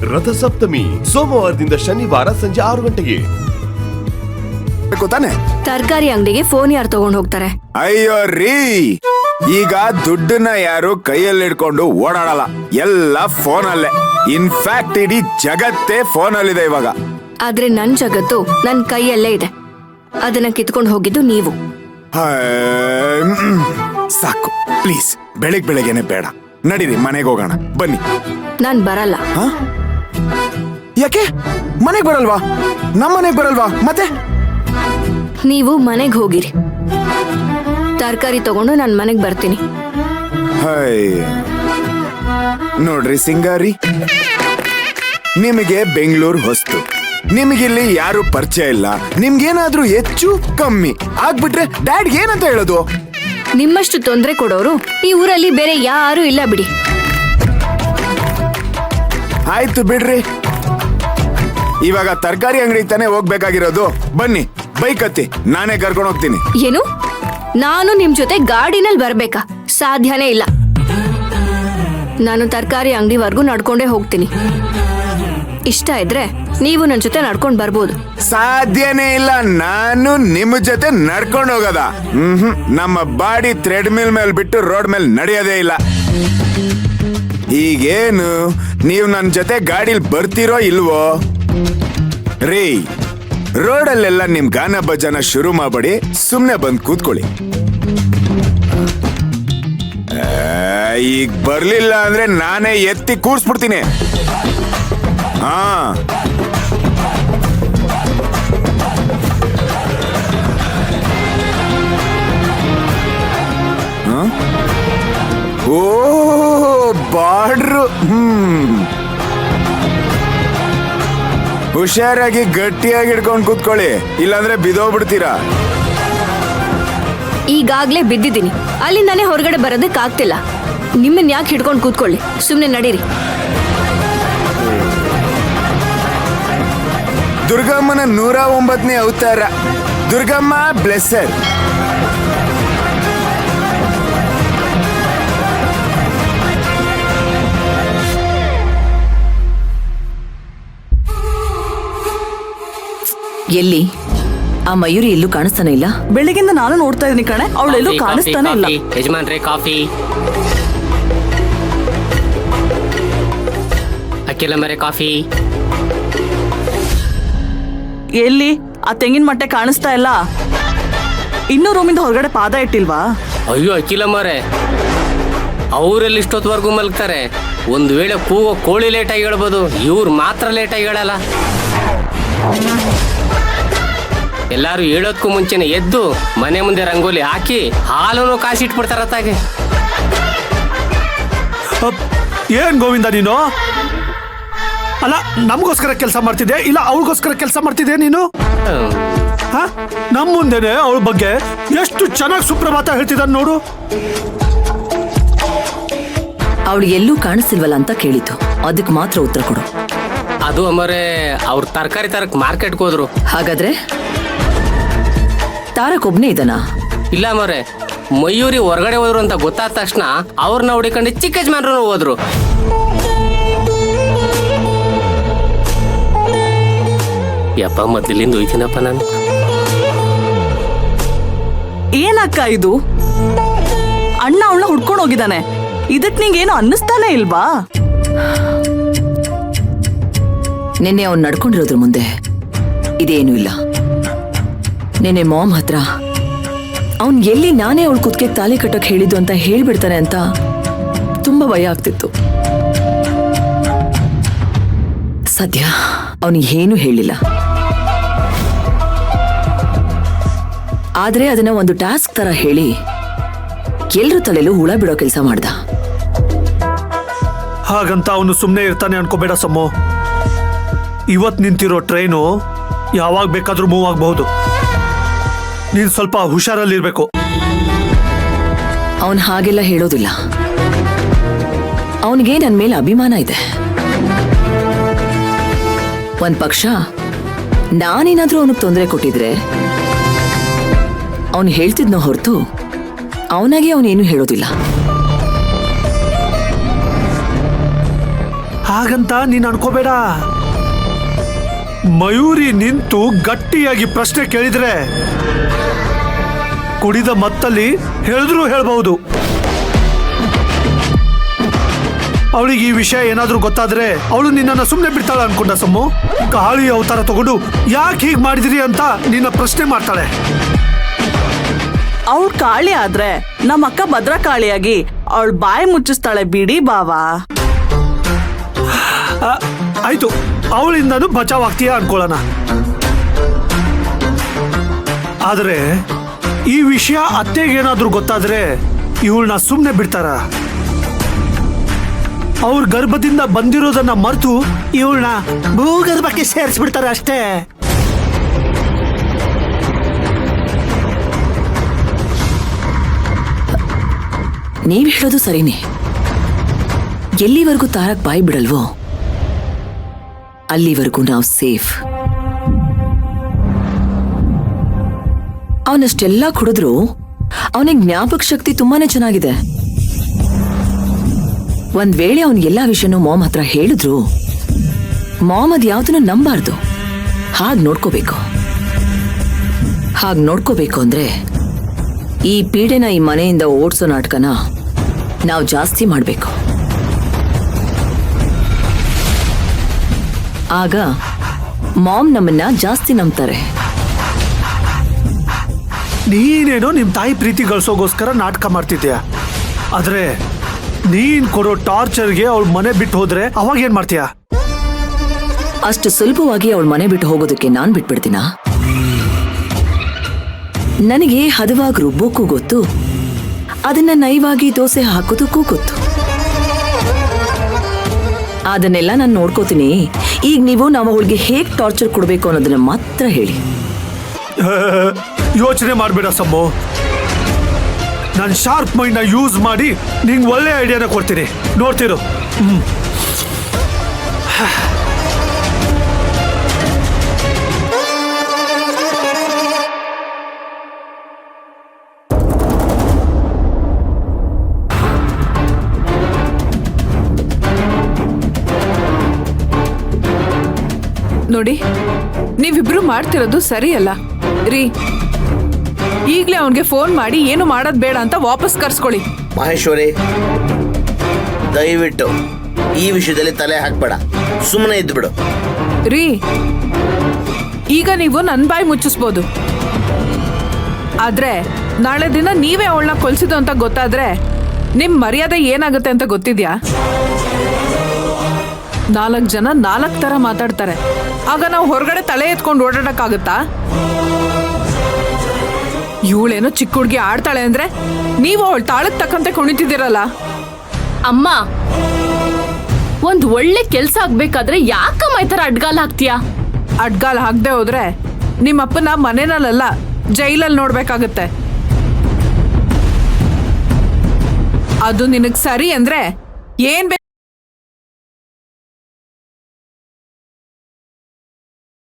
ರಥಸಪ್ತಮಿ ಸೋಮವಾರದಿಂದ ಶನಿವಾರ ಸಂಜೆ 6 ಗಂಟೆಗೆ. ತಾನೆ ತರಕಾರಿ ಅಂಗಡಿಗೆ ಫೋನ್ ಯಾರು ತಗೊಂಡ್ ಹೋಗ್ತಾರೆ? ಅಯ್ಯೋ ರೀ, ಈಗ ದುಡ್ಡನ್ನ ಯಾರು ಕೈಯಲ್ಲಿ ಹಿಡ್ಕೊಂಡು ಓಡಾಡಲ್ಲ, ಎಲ್ಲ ಫೋನ್ ಅಲ್ಲೇ. ಇನ್ಫ್ಯಾಕ್ಟ್ ಇಡೀ ಜಗತ್ತೇ ಫೋನ್ ಅಲ್ಲಿದೆ ಇವಾಗ. ಆದ್ರೆ ನನ್ ಜಗತ್ತು ನನ್ ಕೈಯಲ್ಲೇ ಇದೆ. ಅದನ್ನ ಕಿತ್ಕೊಂಡು ಹೋಗಿದ್ದು ನೀವು. ಸಾಕು ಪ್ಲೀಸ್, ಬೆಳಗ್ಗೆನೆ ಬೇಡ, ನಡೀರಿ ಮನೆಗೆ ಹೋಗೋಣ ಬನ್ನಿ. ನಾನ್ ಬರಲ್ಲ. ಯಾಕೆ ಮನೆಗ್ ಬರಲ್ವಾ? ನಮ್ಮ ಮನೆಗ್ ಬರಲ್ವಾ? ಮತ್ತೆ ನೀವು ಮನೆಗ್ ಹೋಗಿರಿ, ತರಕಾರಿ ತಗೊಂಡು ನಾನ್ ಮನೆಗ್ ಬರ್ತೀನಿ. ನೋಡ್ರಿ ಸಿಂಗಾರಿ, ನಿಮಗೆ ಬೆಂಗಳೂರು ಹೊಸ್ತು, ನಿಮಗಿಲ್ಲಿ ಯಾರು ಪರಿಚಯ ಇಲ್ಲ. ನಿಮ್ಗೇನಾದ್ರೂ ಹೆಚ್ಚು ಕಮ್ಮಿ ಆಗ್ಬಿಟ್ರೆ ಡ್ಯಾಡ್ ಏನಂತ ಹೇಳೋದು? ನಿಮ್ಮಷ್ಟು ತೊಂದರೆ ಕೊಡೋರು ಈ ಊರಲ್ಲಿ ಬೇರೆ ಯಾರು ಇಲ್ಲ ಬಿಡಿ. ಆಯ್ತು ಬಿಡ್ರಿ, ಇವಾಗ ತರಕಾರಿ ಅಂಗಡಿ ತಾನೇ ಹೋಗ್ಬೇಕಾಗಿರೋದು. ಬನ್ನಿ, ಬೈಕ್ ಹತ್ತಿ, ನಾನೇ ಕರ್ಕೊಂಡು ಹೋಗ್ತೀನಿ. ಏನು, ನಾನು ನಿಮ್ ಜೊತೆ ಗಾಡಿನಲ್ಲಿ ಬರ್ಬೇಕಾ? ಸಾಧ್ಯನೇ ಇಲ್ಲ. ನಾನು ತರಕಾರಿ ಅಂಗಡಿವರೆಗೂ ನಡ್ಕೊಂಡೇ ಹೋಗ್ತೀನಿ. ಇಷ್ಟ ಇದ್ರೆ ನೀವು ನನ್ನ ಜೊತೆ ನಡ್ಕೊಂಡ್ ಬರ್ಬೋದು. ಸಾಧ್ಯನೇ ಇಲ್ಲ ನಾನು ನಿಮ್ಮ ಜೊತೆ ನಡ್ಕೊಂಡು ಹೋಗೋದ. ನಮ್ಮ ಬಾಡಿ ಥ್ರೆಡ್ಮಿಲ್ ಮೇಲೆ ಬಿಟ್ಟು ರೋಡ್ ಮೇಲೆ ನಡೆಯೋದೇ ಇಲ್ಲ. ಈಗೇನು ನೀವು ನನ್ನ ಜೊತೆ ಗಾಡಿಲಿ ಬರ್ತಿರೋ ಇಲ್ವೋ? ರೀ, ರೋಡಲ್ಲೆಲ್ಲ ನಿಮ್ ಗಾನ ಭಜನ ಶುರು ಮಾಡಬೇಡಿ, ಸುಮ್ನೆ ಬಂದ್ ಕೂತ್ಕೊಳ್ಳಿ. ಈಗ ಬರ್ಲಿಲ್ಲ ಅಂದ್ರೆ ನಾನೇ ಎತ್ತಿ ಕೂರ್ಸ್ಬಿಡ್ತೀನಿ. ಹಾ, ಓ ಬಾರ್ಡ್ರು. ಹುಷಾರಾಗಿ ಗಟ್ಟಿಯಾಗಿ ಹಿಡ್ಕೊಂಡು ಕೂತ್ಕೊಳ್ಳಿ, ಇಲ್ಲಾಂದ್ರೆ ಬಿದೋಗ್ಬಿಡ್ತೀರಾ. ಈಗಾಗ್ಲೇ ಬಿದ್ದಿದ್ದೀನಿ, ಅಲ್ಲಿಂದಾನೇ ಹೊರಗಡೆ ಬರೋದಕ್ಕಾಗ್ತಿಲ್ಲ. ನಿಮ್ಮನ್ನ ಯಾಕೆ ಹಿಡ್ಕೊಂಡು ಕೂತ್ಕೊಳ್ಳಿ, ಸುಮ್ನೆ ನಡೀರಿ. ದುರ್ಗಮ್ಮನ 109ನೇ ಅವತಾರ, ದುರ್ಗಮ್ಮ ಬ್ಲೆಸ್ಸರ್. ಎಲ್ಲಿ ಆ ಮಯೂರಿ ಎಲ್ಲೂ ಕಾಣಿಸ್ತಾನೆ ಇಲ್ಲ. ಬೆಳಿಗ್ಗೆಯಿಂದ ನಾನು ನೋಡ್ತಾ ಇದೀನಿ ಕಣೆ, ಅವಳೆಲ್ಲೂ ಕಾಣಿಸ್ತಾನೆ ಇಲ್ಲ. ಯಜಮಾನ್ರೆ ಕಾಫಿ. ಅಕ್ಕಿಲ್ಲ ಮರೆ ಕಾಫಿ. ಎಲ್ಲಿ ಆ ತೆಂಗಿನ ಮಟ್ಟೆ ಕಾಣಿಸ್ತಾ ಇಲ್ಲ. ಇನ್ನೂ ರೂಮಿಂದ ಹೊರಗಡೆ ಪಾದ ಇಟ್ಟಿಲ್ವಾ? ಅಯ್ಯೋ ಅಕ್ಕಿಲ್ಲ ಮರೆ, ಅವರೆಲ್ಲಿ ಇಷ್ಟೊತ್ತವರೆಗೂ ಮಲಗ್ತಾರೆ. ಒಂದು ವೇಳೆ ಕೂಗೋ ಕೋಳಿ ಲೇಟಾಗಿ ಹೇಳ್ಬೋದು, ಇವ್ರು ಮಾತ್ರ ಲೇಟಾಗಿ ಹೇಳಲ್ಲ. ಎಲ್ಲಾರು ಹೇಳೋದಕ್ಕೂ ಮುಂಚೆನೆ ಎದ್ದು ಮನೆ ಮುಂದೆ ರಂಗೋಲಿ ಹಾಕಿ ಹಾಲನ್ನು ಕಾಸಿಟ್ಬಿಡ್ತಾರ ತಾಗೆ. ಏನ್ ಗೋವಿಂದ ನೀನು? ಅಲ್ಲ, ನಮಗೋಸ್ಕರ ಕೆಲಸ ಮಾಡ್ತಿದ್ದೆ ಇಲ್ಲ ಅವಳಿಗೋಸ್ಕರ ಕೆಲಸ ಮಾಡ್ತಿದ್ದೆ ನೀನು? ನಮ್ಮ ಮುಂದೆನೆ ಅವಳ ಬಗ್ಗೆ ಎಷ್ಟು ಚೆನ್ನಾಗಿ ಸುಪ್ರಭಾತ ಹೇಳ್ತಿದ್ದಾನೆ ನೋಡು. ಅವಳಿಗೆ ಎಲ್ಲೂ ಕಾಣಿಸ್ತಿಲ್ವಲ್ಲ ಅಂತ ಕೇಳಿತು, ಅದಕ್ಕೆ ಮಾತ್ರ ಉತ್ತರ ಕೊಡು. ಅದು ಅಮ್ಮರೇ, ಅವ್ರ ತರಕಾರಿ ತರಕ್ ಮಾರ್ಕೆಟ್ಗೆ ಹೋದ್ರು. ಹಾಗಾದ್ರೆ ತಾರಕ್ ಒಬ್ನೇ ಇದನಾ? ಇಲ್ಲ ಮರೆ, ಮಯೂರಿ ಹೊರಗಡೆ ಹೋದ್ರು ಅಂತ ಗೊತ್ತಾದ ತಕ್ಷಣ ಅವ್ರನ್ನ ಹುಡಿಕೊಂಡು ಚಿಕ್ಕ ಯಜಮಾನ್ರು ಹೋದ್ರು. ಯಪ್ಪ, ಮೊದಲಿಂದ ಹೋಯ್ತೀನಪ್ಪ ನಾನು. ಏನಕ್ಕ ಇದು? ಅಣ್ಣ ಅವಳನ್ನ ಹುಡ್ಕೊಂಡು ಹೋಗಿದ್ದಾನೆ, ಇದಕ್ ನಿಂಗೇನು ಅನ್ನಿಸ್ತಾನೆ ಇಲ್ವಾ? ನಿನ್ನೆ ಅವ್ನು ನಡ್ಕೊಂಡಿರೋದ್ರ ಮುಂದೆ ಇದೇನು ಇಲ್ಲ. ನಿನ್ನೆ ಮಾಮ್ ಹತ್ರ ಅವನ್ ಎಲ್ಲಿ ನಾನೇ ಅವಳು ಕುತ್ತಿಗೆ ತಾಲಿ ಕಟ್ಟೋಕ್ ಹೇಳಿದ್ದು ಅಂತ ಹೇಳ್ಬಿಡ್ತಾನೆ ಅಂತ ತುಂಬಾ ಭಯ ಆಗ್ತಿತ್ತು. ಸದ್ಯ ಅವನು ಏನು ಹೇಳಿಲ್ಲ, ಆದ್ರೆ ಅದನ್ನ ಒಂದು ಟಾಸ್ಕ್ ತರ ಹೇಳಿ ಎಲ್ರ ತಲೆಲೂ ಹುಳ ಬಿಡೋ ಕೆಲಸ ಮಾಡ್ದ. ಹಾಗಂತ ಅವನು ಸುಮ್ಮನೆ ಇರ್ತಾನೆ ಅನ್ಕೋಬೇಡ ಸಮ್ಮು. ಇವತ್ ನಿಂತಿರೋ ಟ್ರೈನು ಯಾವಾಗ ಬೇಕಾದ್ರೂ ಮೂವ್ ಆಗಬಹುದು. ನೀನ್ ಸ್ವಲ್ಪ ಹುಷಾರಲ್ಲಿರ್ಬೇಕು. ಅವನ್ ಹಾಗೆಲ್ಲ ಹೇಳೋದಿಲ್ಲ. ಅವನಿಗೆ ನನ್ ಮೇಲೆ ಅಭಿಮಾನ ಇದೆ. ಒಂದ್ ಪಕ್ಷ ನಾನೇನಾದ್ರೂ ಅವನಿಗೆ ತೊಂದರೆ ಕೊಟ್ಟಿದ್ರೆ ಅವನು ಹೇಳ್ತಿದ್ನೋ ಹೊರತು ಅವನಾಗೆ ಅವನೇನು ಹೇಳೋದಿಲ್ಲ. ಹಾಗಂತ ನೀನ್ ಅನ್ಕೋಬೇಡ. ಮಯೂರಿ ನಿಂತು ಗಟ್ಟಿಯಾಗಿ ಪ್ರಶ್ನೆ ಕೇಳಿದ್ರೆ ಕುಡಿದ ಮತ್ತಲ್ಲಿ ಹೇಳಿದ್ರು ಹೇಳ್ಬಹುದು. ಅವಳಿಗೆ ಈ ವಿಷಯ ಏನಾದ್ರೂ ಗೊತ್ತಾದ್ರೆ ಅವಳು ನಿನ್ನನ್ನ ಸುಮ್ಮನೆ ಬಿಡ್ತಾಳ ಅನ್ಕೊಂಡ ಸಮ್ಮು. ಕಾಳಿ ಅವತಾರ ತಗೊಂಡು ಯಾಕೆ ಹೀಗ್ ಮಾಡಿದಿರಿ ಅಂತ ನಿನ್ನ ಪ್ರಶ್ನೆ ಮಾಡ್ತಾಳೆ. ಅವಳು ಕಾಳಿ ಆದ್ರೆ ನಮ್ಮ ಅಕ್ಕ ಭದ್ರಾ ಕಾಳಿಯಾಗಿ ಅವಳು ಬಾಯಿ ಮುಚ್ಚಿಸ್ತಾಳೆ ಬಿಡಿ ಬಾವಾ. ಆಯ್ತು, ಅವಳಿಂದನೂ ಬಚಾವ್ ಆಗ್ತೀಯ ಅನ್ಕೊಳ್ಳೋಣ. ಆದ್ರೆ ಈ ವಿಷಯ ಅತ್ತೆಗೇನಾದ್ರೂ ಗೊತ್ತಾದ್ರೆ ಇವಳನ್ನ ಸುಮ್ಮನೆ ಬಿಡ್ತಾರ? ಅವ್ರ ಗರ್ಭದಿಂದ ಬಂದಿರೋದನ್ನ ಮರೆತು ಇವಳನ್ನ ಭೂಗರ್ಭಕ್ಕೆ ಸೇರಿಸ್ಬಿಡ್ತಾರೆ ಅಷ್ಟೇ. ನೀವ್ ಹೇಳೋದು ಸರಿನೇ. ಎಲ್ಲಿವರೆಗೂ ತಾರಕ್ ಬಾಯಿ ಬಿಡಲ್ವೋ ಅಲ್ಲಿವರೆಗೂ ನಾವು ಸೇಫ್. ಅವನಷ್ಟೆಲ್ಲ ಕುಡಿದ್ರು ಅವನಿಗೆ ಜ್ಞಾಪಕ ಶಕ್ತಿ ತುಂಬಾನೇ ಚೆನ್ನಾಗಿದೆ. ಒಂದ್ ವೇಳೆ ಅವನ್ ಎಲ್ಲಾ ವಿಷಯನೂ ಮಾಮ್ ಹತ್ರ ಹೇಳಿದ್ರು ಮಾಮ್ ಅದ್ ಯಾವ್ದನ್ನು ನಂಬಾರ್ದು. ಹಾಗ್ ನೋಡ್ಕೋಬೇಕು ಅಂದ್ರೆ ಈ ಪೀಡೆನ ಈ ಮನೆಯಿಂದ ಓಡ್ಸೋ ನಾಟಕನ ನಾವು ಜಾಸ್ತಿ ಮಾಡ್ಬೇಕು. ಆಗ ಮಾಮ್ ನಮ್ಮನ್ನ ಜಾಸ್ತಿ ನಂಬ್ತಾರೆ. ನೀನೇನೋ ನಿಮ್ ತಾಯಿ ಪ್ರೀತಿ ಗಳಿಸೋಗೋಸ್ಕರ ನಾಟಕ ಮಾಡ್ತಿದ್ಯಾ. ಆದ್ರೆ ನೀನ್ ಕೊಡೋ ಟಾರ್ಚರ್ಗೆ ಅವಳ ಮನೆ ಬಿಟ್ಟು ಹೋದ್ರೆ ಅವಾಗ ಏನ್ ಮಾಡ್ತೀಯ? ಅಷ್ಟು ಸುಲಭವಾಗಿ ಅವಳ ಮನೆ ಬಿಟ್ಟು ಹೋಗೋದಕ್ಕೆ ನಾನ್ ಬಿಟ್ಬಿಡ್ತೀನ? ನನಗೆ ಹದವಾಗಿ ರುಬ್ಬೋಕ್ಕೂ ಗೊತ್ತು, ಅದನ್ನ ನೈವಾಗಿ ದೋಸೆ ಹಾಕೋದಕ್ಕೂ ಗೊತ್ತು. ಅದನ್ನೆಲ್ಲ ನಾನು ನೋಡ್ಕೋತೀನಿ. ಈಗ ನಾವು ಅವಳಿಗೆ ಹೇಗ್ ಟಾರ್ಚರ್ ಕೊಡ್ಬೇಕು ಅನ್ನೋದನ್ನ ಮಾತ್ರ ಹೇಳಿ. ಯೋಚನೆ ಮಾಡ್ಬೇಡ ಸಮ್ಮು. ನಾನು ಶಾರ್ಪ್ ಮೈಂಡ್ ನ ಯೂಸ್ ಮಾಡಿ ನಿಂಗೆ ಒಳ್ಳೆ ಐಡಿಯಾನ ಕೊಡ್ತೀನಿ, ನೋಡ್ತಿರು. ನೋಡಿ, ನೀವಿಬ್ರು ಮಾಡ್ತಿರೋದು ಸರಿಯಲ್ಲ ರೀ. ಈಗ್ಲೇ ಅವನ್ಗೆ ಫೋನ್ ಮಾಡಿ ಏನು ಮಾಡೋದ್ ಬೇಡ ಅಂತ ವಾಪಸ್ ಕರ್ಸ್ಕೊಳ್ಳಿ. ಮಹೇಶ್ವರಿ, ದಯವಿಟ್ಟು ಈ ವಿಷಯದಲ್ಲಿ ತಲೆ ಹಾಕ್ಬೇಡ, ಸುಮ್ಮನೆ ಇದ್ದು ಬಿಡು. ರೀ, ಈಗ ನೀವು ನನ್ ಬಾಯಿ ಮುಚ್ಚಿಸ್ಬೋದು, ಆದ್ರೆ ನಾಳೆ ದಿನ ನೀವೇ ಅವಳನ್ನ ಕೊಲ್ಸಿದ್ದು ಅಂತ ಗೊತ್ತಾದ್ರೆ ನಿಮ್ ಮರ್ಯಾದೆ ಏನಾಗುತ್ತೆ ಅಂತ ಗೊತ್ತಿದ್ಯಾ? 4 ಜನ 4 ತರ ಮಾತಾಡ್ತಾರೆ. ಆಗ ನಾವು ಹೊರಗಡೆ ತಲೆ ಎತ್ಕೊಂಡು ಓಡಾಡಕ್ಕಾಗತ್ತಾ? ಇವಳೇನೋ ಚಿಕ್ಕ ಹುಡುಗಿ ಆಡ್ತಾಳೆ ಅಂದ್ರೆ ನೀವು ಅವಳ ತಾಳಕ್ ತಕ್ಕಂತೆ ಕುಣಿತಿದ್ದೀರಲ್ಲ. ಅಮ್ಮ, ಒಂದ್ ಒಳ್ಳೆ ಕೆಲ್ಸ ಆಗ್ಬೇಕಾದ್ರೆ ಯಾಕಮ್ಮ ಈ ತರ ಅಡ್ಗಾಲ ಹಾಕ್ತೀಯಾ? ಅಡ್ಗಾಲ ಹಾಕ್ದೆ ಹೋದ್ರೆ ನಿಮ್ಮಪ್ಪನ ಮನೆನಲ್ಲ ಜೈಲಲ್ಲಿ ನೋಡ್ಬೇಕಾಗತ್ತೆ. ಅದು ನಿನಗ್ ಸರಿ ಅಂದ್ರೆ ಏನ್